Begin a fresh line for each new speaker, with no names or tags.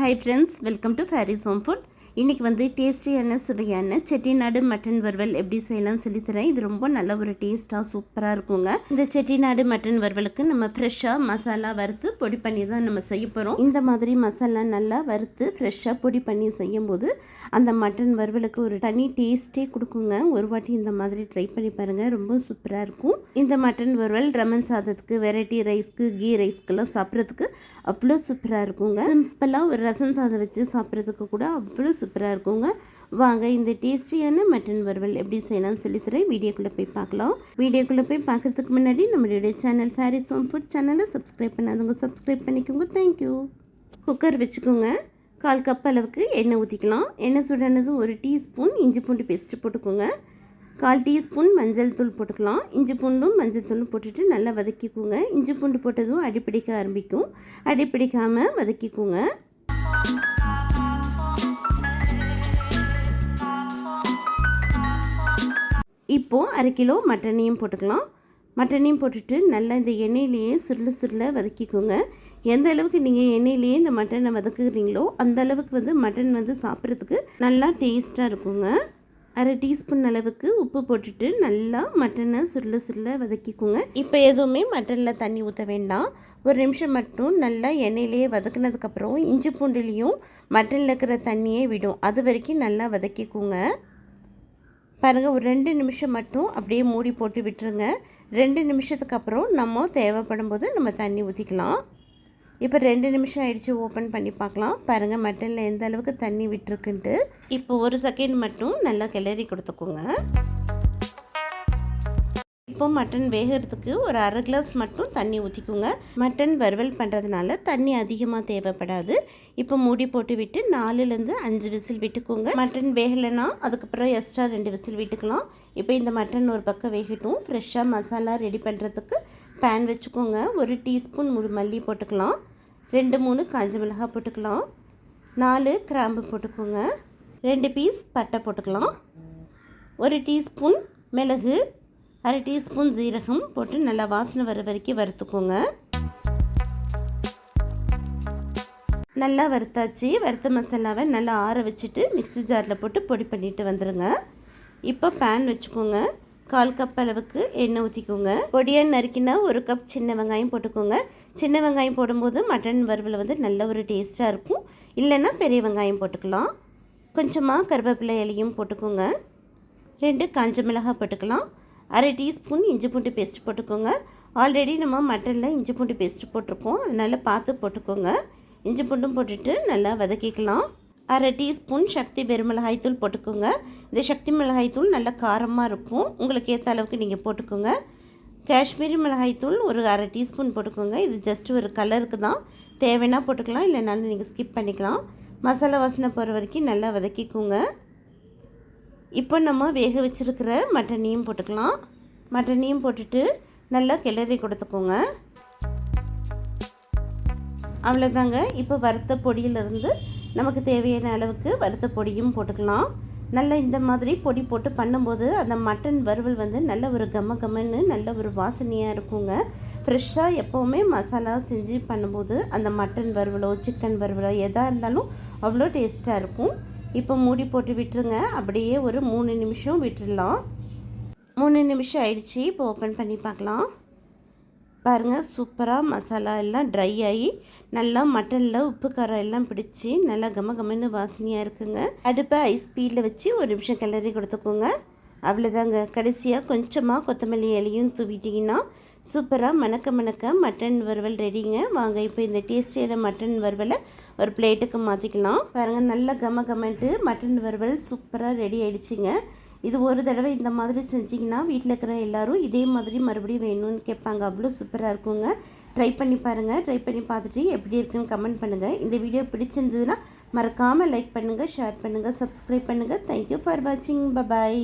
Hi friends, welcome to Fairy's Home Food. இன்றைக்கி வந்து டேஸ்டியான சுவையான செட்டிநாடு மட்டன் வறுவல் எப்படி செய்யலாம்னு சொல்லித்தரேன். இது ரொம்ப நல்ல ஒரு டேஸ்ட்டாக சூப்பராக இருக்குங்க. இந்த செட்டிநாடு மட்டன் வறுவலுக்கு நம்ம ஃப்ரெஷ்ஷாக மசாலா வறுத்து பொடி பண்ணி தான் நம்ம செய்ய போகிறோம். இந்த மாதிரி மசாலா நல்லா வறுத்து ஃப்ரெஷ்ஷாக பொடி பண்ணி செய்யும்போது அந்த மட்டன் வறுவலுக்கு ஒரு தனி டேஸ்ட்டே கொடுக்குங்க. ஒரு வாட்டி இந்த மாதிரி ட்ரை பண்ணி பாருங்கள், ரொம்ப சூப்பராக இருக்கும். இந்த மட்டன் வறுவல் லெமன் சாதத்துக்கு, வெரைட்டி ரைஸ்க்கு, கீ ரைஸ்க்கெல்லாம் சாப்பிட்றதுக்கு அவ்வளோ சூப்பராக இருக்குங்க. சிம்பிளாக ஒரு ரசம் சாதம் வச்சு சாப்பிட்றதுக்கு கூட அவ்வளோ சூப்பராக இருக்குங்க. வாங்க இந்த டேஸ்டியான மட்டன் வறுவல் எப்படி செய்யலாம்னு சொல்லித்தரேன். வீடியோக்குள்ளே போய் பார்க்கலாம். வீடியோக்குள்ளே போய் பார்க்குறதுக்கு முன்னாடி நம்மளுடைய சேனல் ஃபேரிஸ் ஹோம் ஃபுட் சேனலை சப்ஸ்கிரைப் பண்ணாதவங்க சப்ஸ்கிரைப் பண்ணிக்கோங்க. தேங்க்யூ. குக்கர் வச்சுக்கோங்க. 1/4 கப் அளவுக்கு எண்ணெய் ஊற்றிக்கலாம். எண்ணெய் சுடானதும் 1 டீஸ்பூன் இஞ்சி பூண்டு பேஸ்ட்டு போட்டுக்கோங்க. 1/4 டீஸ்பூன் மஞ்சள் தூள் போட்டுக்கலாம். இஞ்சி பூண்டும் மஞ்சள் தூளும் போட்டுட்டு நல்லா வதக்கிக்கோங்க. இஞ்சி பூண்டு போட்டதும் அடிப்பிடிக்க ஆரம்பிக்கும். அடிப்பிடிக்காமல் வதக்கிக்கோங்க. இப்போது 1/2 கிலோ மட்டனையும் போட்டுக்கலாம். மட்டனையும் போட்டுட்டு நல்லா இந்த எண்ணெயிலேயே சுருள வதக்கிக்கோங்க. எந்த அளவுக்கு நீங்கள் எண்ணெயிலேயே இந்த மட்டனை வதக்குறீங்களோ அந்த அளவுக்கு வந்து மட்டன் வந்து சாப்பிட்றதுக்கு நல்லா டேஸ்ட்டாக இருக்குங்க. 1/2 டீஸ்பூன் அளவுக்கு உப்பு போட்டுட்டு நல்லா மட்டனை சுருள வதக்கிக்கோங்க. இப்போ எதுவுமே மட்டனில் தண்ணி ஊற்ற வேண்டாம். ஒரு நிமிஷம் மட்டும் நல்லா எண்ணெயிலேயே வதக்குனதுக்கப்புறம் இஞ்சி பூண்டுலேயும் மட்டனில் இருக்கிற தண்ணியே விடும். அது வரைக்கும் நல்லா வதக்கிக்கோங்க. பாருங்கள், ஒரு 2 நிமிஷம் மட்டும் அப்படியே மூடி போட்டு விட்டுருங்க. 2 நிமிஷத்துக்கு அப்புறம் நம்ம தேவைப்படும் போது நம்ம தண்ணி ஊற்றிக்கலாம். இப்போ 2 நிமிஷம் ஆயிடுச்சு. ஓப்பன் பண்ணி பார்க்கலாம். பாருங்கள் மட்டனில் எந்த அளவுக்கு தண்ணி விட்டுருக்குன்ட்டு. இப்போ 1 செகண்ட் மட்டும் நல்லா கிளறி கொடுத்துக்கோங்க. இப்போ மட்டன் வேகிறதுக்கு ஒரு 1/2 கிளாஸ் மட்டும் தண்ணி ஊற்றிக்கோங்க. மட்டன் வறுவல் பண்ணுறதுனால தண்ணி அதிகமாக தேவைப்படாது. இப்போ மூடி போட்டு விட்டு 4லேருந்து 5 விசில் விட்டுக்கோங்க. மட்டன் வேகலைன்னா அதுக்கப்புறம் எக்ஸ்ட்ரா 2 விசில் விட்டுக்கலாம். இப்போ இந்த மட்டன் ஒரு பக்கம் வேகட்டும். ஃப்ரெஷ்ஷாக மசாலா ரெடி பண்ணுறதுக்கு பேன் வச்சுக்கோங்க. 1 டீஸ்பூன் மல்லி போட்டுக்கலாம். 2-3 காஞ்ச மிளகாய் போட்டுக்கலாம். 4 கிராம்பு போட்டுக்கோங்க. 2 பீஸ் பட்டை போட்டுக்கலாம். 1 டீஸ்பூன் மிளகு, 1/2 டீஸ்பூன் ஜீரகம் போட்டு நல்லா வாசனை வர வரைக்கும் வறுத்துக்கோங்க. நல்லா வறுத்தாச்சு. வறுத்த மசாலாவை நல்லா ஆற வச்சுட்டு மிக்ஸி ஜாரில் போட்டு பொடி பண்ணிட்டு வந்துடுங்க. இப்போ பேன் வச்சுக்கோங்க. 1/4 கப் அளவுக்கு எண்ணெய் ஊற்றிக்கோங்க. பொடியாக நறுக்கினா 1 கப் சின்ன வெங்காயம் போட்டுக்கோங்க. சின்ன வெங்காயம் போடும்போது மட்டன் வறுவல் வந்து நல்ல ஒரு டேஸ்ட்டாக இருக்கும். இல்லைன்னா பெரிய வெங்காயம் போட்டுக்கலாம். கொஞ்சமாக கருவேப்பிலை இலையும் போட்டுக்கோங்க. 2 காஞ்ச மிளகாய் போட்டுக்கலாம். 1/2 டீஸ்பூன் இஞ்சி பூண்டு பேஸ்ட் போட்டுக்கோங்க. ஆல்ரெடி நம்ம மட்டனில் இஞ்சி பூண்டு பேஸ்ட் போட்டிருக்கோம், அதனால் பார்த்து போட்டுக்கோங்க. இஞ்சி பூண்டும் போட்டுட்டு நல்லா வதக்கிக்கலாம். 1/2 டீஸ்பூன் சக்தி வெறுமிளகாய் தூள் போட்டுக்கோங்க. இந்த சக்தி மிளகாய் தூள் நல்லா காரமாக இருக்கும். உங்களுக்கு ஏற்ற அளவுக்கு நீங்கள் போட்டுக்கோங்க. காஷ்மீரி மிளகாய் தூள் ஒரு 1/2 டீஸ்பூன் போட்டுக்கோங்க. இது ஜஸ்ட் ஒரு கலருக்கு தான். தேவைன்னா போட்டுக்கலாம், இல்லைனாலும் நீங்கள் ஸ்கிப் பண்ணிக்கலாம். மசாலா வாசனை போகிற வரைக்கும் நல்லா வதக்கிக்கோங்க. இப்போ நம்ம வேக வச்சுருக்கிற மட்டனையும் போட்டுக்கலாம். மட்டனையும் போட்டுட்டு நல்லா கிளறி கொடுத்துக்கோங்க. அவ்வளோதாங்க. இப்போ வறுத்த பொடியிலிருந்து நமக்கு தேவையான அளவுக்கு வறுத்த பொடியும் போட்டுக்கலாம். நல்லா இந்த மாதிரி பொடி போட்டு பண்ணும்போது அந்த மட்டன் வறுவல் வந்து நல்ல ஒரு கம்மன்னு நல்ல ஒரு வாசனையாக இருக்குங்க. ஃப்ரெஷ்ஷாக எப்போவுமே மசாலா செஞ்சு பண்ணும்போது அந்த மட்டன் வறுவலோ சிக்கன் வறுவலோ எதாக இருந்தாலும் அவ்வளோ டேஸ்ட்டாக இருக்கும். இப்போ மூடி போட்டு விட்டுருங்க. அப்படியே ஒரு 3 நிமிஷம் விட்டுடலாம். 3 நிமிஷம் ஆயிடுச்சு. இப்போ ஓப்பன் பண்ணி பார்க்கலாம். பாருங்கள், சூப்பராக மசாலா எல்லாம் ட்ரை ஆகி நல்லா மட்டனில் உப்பு காரம் எல்லாம் பிடிச்சி நல்லா கம்மன்னு வாசனையாக இருக்குங்க. அடுப்பை ஹை ஸ்பீடில் வச்சு 1 நிமிஷம் கிளறி கொடுத்துக்கோங்க. அவ்வளோதாங்க. கடைசியாக கொஞ்சமாக கொத்தமல்லி இலையும் தூவிட்டிங்கன்னா சூப்பராக மணக்க மட்டன் வறுவல் ரெடிங்க. வாங்க இப்போ இந்த டேஸ்டியான மட்டன் வறுவலை ஒரு பிளேட்டுக்கு மாற்றிக்கலாம். பாருங்கள், நல்ல கம்மன்ட்டு மட்டன் வறுவல் சூப்பராக ரெடி ஆகிடுச்சிங்க. இது ஒரு தடவை இந்த மாதிரி செஞ்சிங்கன்னா வீட்டில் இருக்கிற எல்லோரும் இதே மாதிரி மறுபடியும் வேணும்னு கேட்பாங்க. அவ்வளோ சூப்பராக இருக்குங்க. ட்ரை பண்ணி பாருங்கள். ட்ரை பண்ணி பார்த்துட்டு எப்படி இருக்குன்னு கமெண்ட் பண்ணுங்கள். இந்த வீடியோ பிடிச்சிருந்ததுன்னா மறக்காமல் லைக் பண்ணுங்கள், ஷேர் பண்ணுங்கள், சப்ஸ்கிரைப் பண்ணுங்கள். தேங்க்யூ ஃபார் வாட்சிங். பபாய்.